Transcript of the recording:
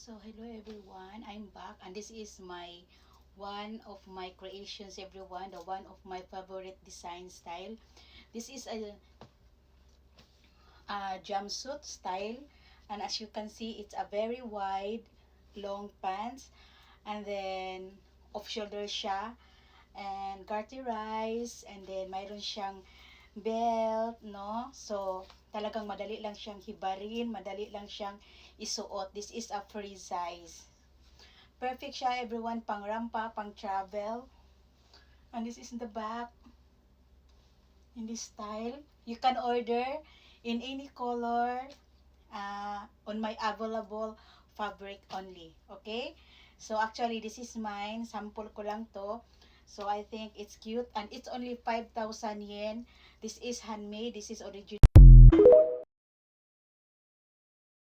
So hello everyone, I'm back and this is my one of my creations everyone, the one of my favorite design style. This is a jumpsuit style, and as you can see it's a very wide long pants, and then off shoulder siya, and garterized, and then mayroon siyang belt, no? So talagang madali lang siyang hibarin, madali lang siyang isuot. This is a free size. Perfect siya everyone, pang rampa, pang travel. And this is in the back, in this style. You can order in any color on my available fabric only. Okay? So actually, this is mine. Sample ko lang to. So I think it's cute. And it's only 5,000 yen. This is handmade. This is original.